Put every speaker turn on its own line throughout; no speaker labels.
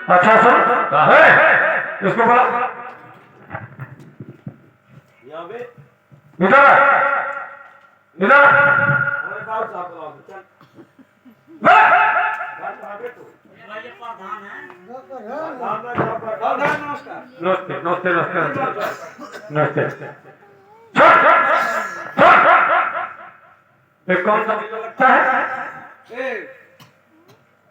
अच्छा सुन इसको बोला
यहाँ पे
इधर इधर
हमारे गाँव साहब को लाओ, चल घर कहाँ पे तू?
ये प्रधान है।
प्रधान नमस्कार।
नमस्ते नमस्ते नमस्ते नमस्ते ये कौन सा मेला लगता है?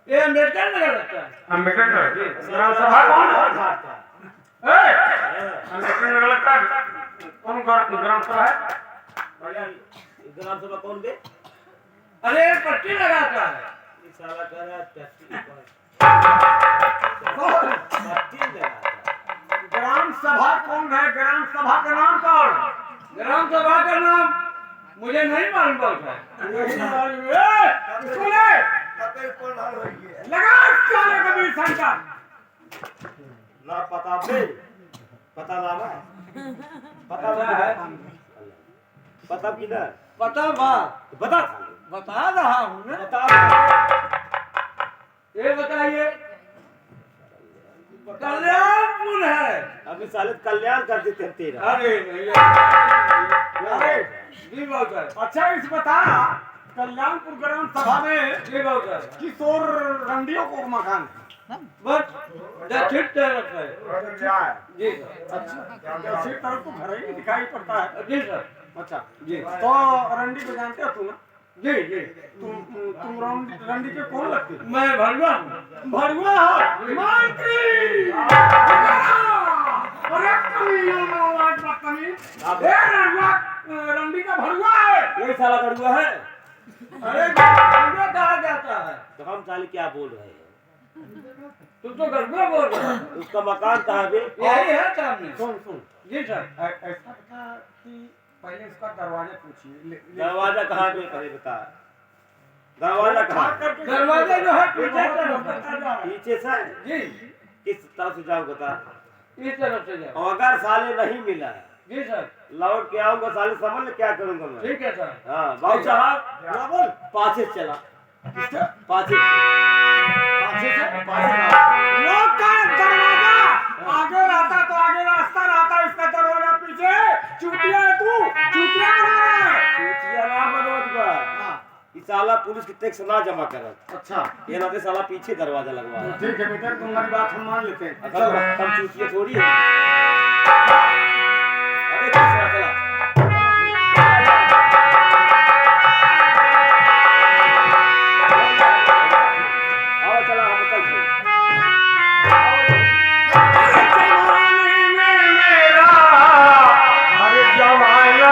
ये अम्बेडकर नगर लगता है।
अम्बेडकर नगर ग्राम सभा कौन है? अम्बेडकर नगर लगता है कौन ग्राम सभा है?
ग्राम सभा कौन बे?
अरे पट्टी लगाता है।
इस साला कह रहा है टैक्सी पर। पट्टी लगाता है।
ग्राम सभा कौन है? ग्राम सभा का नाम कौन? ग्राम सभा का नाम मुझे नहीं मालूम है। लगा साले कबीर शंकर।
ना पता बे, पता लावा है। पता है। पता की ना?
पता बा
बता
रहा हूँ ना।
बता
ये बताइए कल्याणपुर है।
अभी साले कल्याण कर देते हैं तेरा।
अरे जी बहुत है।
अच्छा इस बता कल्याणपुर ग्राम सभा में
जी बहुत है।
किशोर रंडियों को मकान
बस दक्षिण तरफ है। जी सर।
अच्छा दक्षिण तरफ तो घर ही दिखाई पड़ता है।
जी सर।
अच्छा
जी
तो रंडी को जानते हो तू ना?
जी जी
तुम रंडी के कौन लगते हो?
मैं भगवान हूँ।
भड़ुआ हो मंत्री। अरे कमीना वाट बदतमीज। ए रंडी का भड़ुआ है।
ये साला कड़ुआ है।
अरे गड़ुआ कहा जाता है।
तो हम साले क्या बोल रहे हैं?
तुम तो गड़ुआ बोल रहे हो।
उसका मकान कहाँ बे?
यही है सामने।
सुन सुन
जी सर।
ऐसा बता कि पहले उसका दरवाजा पूछिए।
दरवाजा कहाँ पे पहले बता। दरवाजा कहाँ?
दरवाजा जो है पीछे तरफ है।
पीछे से?
जी
किस तरफ से जाऊँ बता।
इस तरफ से जाओ।
और अगर साले नहीं मिला है
जी सर।
लौट के आऊंगा साले समझ ले क्या करूंगा मैं।
ठीक है सर।
हाँ बाबू साहब बोल पाछे से चला। पाछे
लोग का दरवाजा आगे रहता तो आगे रास्ता रहता, इसका दरवाजा पीछे। चूतिया है तू, चूतिया बना रहा है।
चूतिया ना बनोत बा। इस साला पुलिस की टैक्स ना जमा करत।
अच्छा
ये ना दे साला पीछे दरवाजा लगवा।
ठीक है बेटा तुम्हारी बात हम मान लेते हैं।
चलो हम चूतिया थोड़ी है। अरे चला चला। आओ चला हम चलते हैं।
अरे जमाना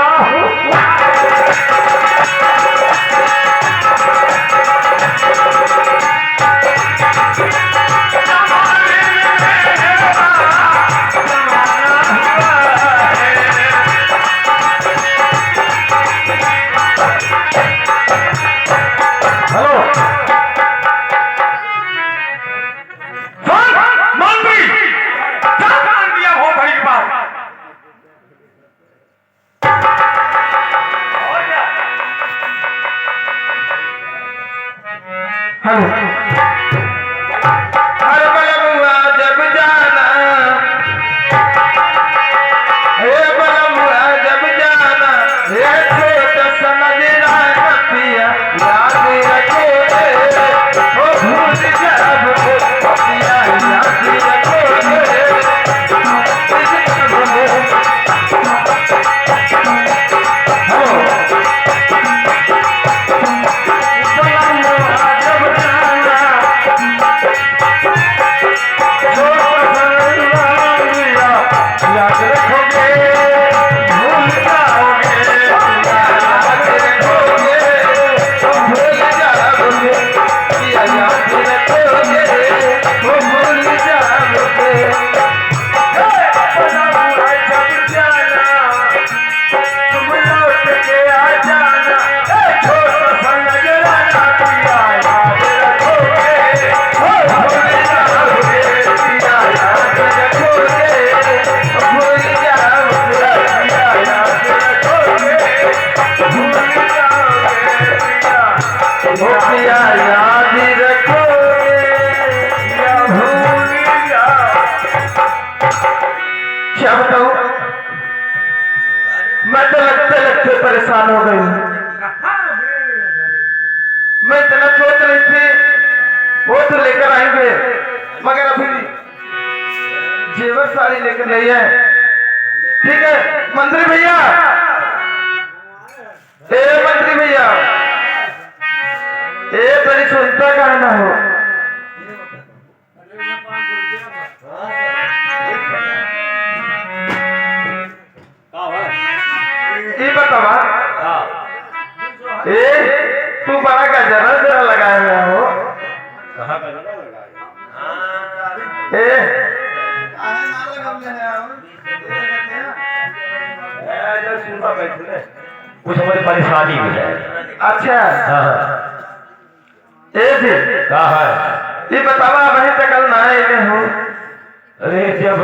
क्या बताऊं, मैं तो लगते लगते परेशान हो गई हूँ। मैं इतना सोच रही थी वो तो लेकर आएंगे, मगर अभी जेवर साड़ी लेकर नहीं है। ठीक है मंत्री भैया, ए मंत्री भैया, ए तेरी सुनता का ना हो। ये बतावा, ए तू बड़ा का जरा जरा लगाया हुआ हो।
कहाँ का जगह लगा
ए
कुछ हमारी परेशानी भी है।
अच्छा
हाँ
ए जी
क्या है?
ये बतावा वहीं तक कल ना आए हो।
अरे जब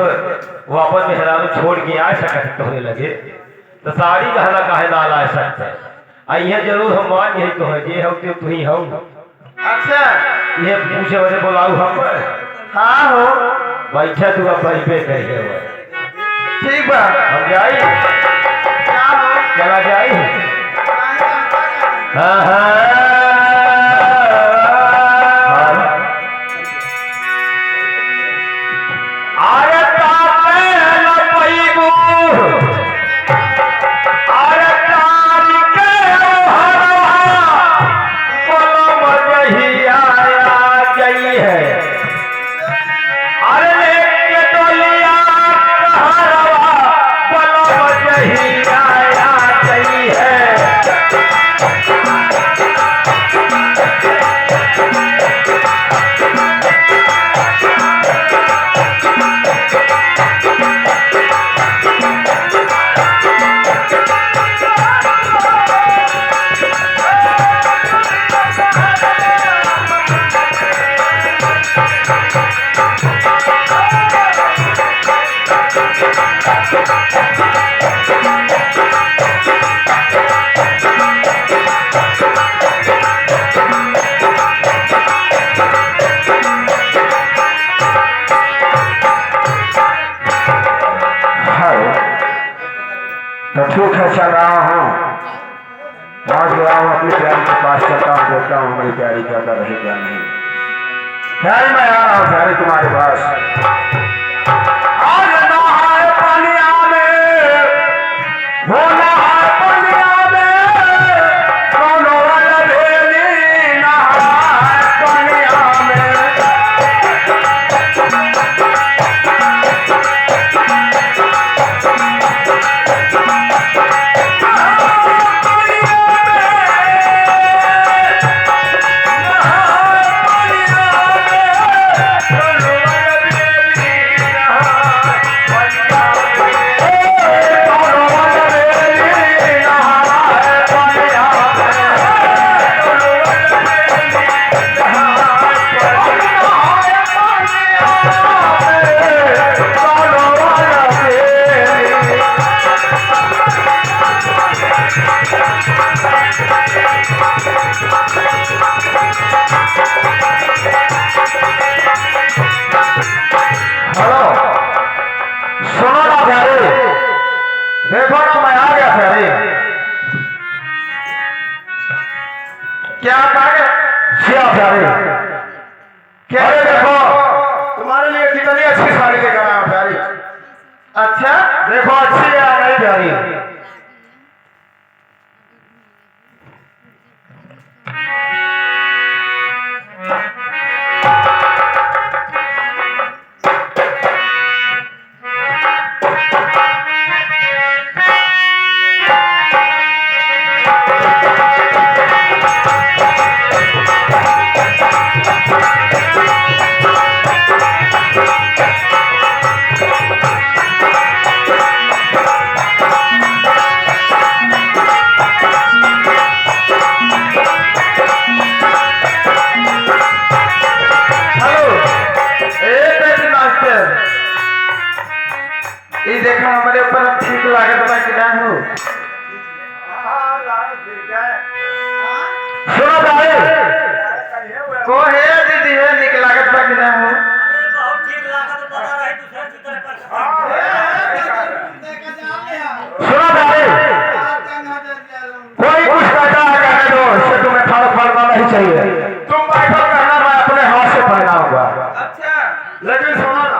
वापस मेहरारू छोड़ के आ सकत होने लगे तो साड़ी गहना काहे ना ला सकते। आइए जरूर हम मान यही तो है ये हो कि तू ही हो।
अच्छा
ये पूछे वजह बोलाऊ हम
हाँ हो,
बैठा तू अब बैठे करिए
ठीक बा।
हम जाई
क्या हो,
चला जाई। हाँ
तो ठीक है चल रहा हूँ, पहुँच गया हूँ अपनी प्यारी के पास, चलता हूँ देखता हूँ मेरी प्यारी ज्यादा रही क्या नहीं। प्यारी मैं आ रहा हूँ प्यारी तुम्हारे पास। आज नहाए पनिया में, वो नहाए पनिया में, दोनों अलबेली नहाए पनिया में। हेलो सुनो ना प्यारे, देखो ना मैं आ गया प्यारे। क्या कहा क्या प्यारे? क्या देखो तुम्हारे लिए कितनी अच्छी साड़ी लेकर आया हूं प्यारी। अच्छा देखो अच्छी है या नहीं प्यारी? ये देखा हमारे ऊपर ठीक लागत बा कि ना हो। सुनो भाई को है दीदी है निक लागत बा कि ना हो।
बहुत ठीक लागत बता रही दूसरा चित्र पर
लेकिन सुनो ना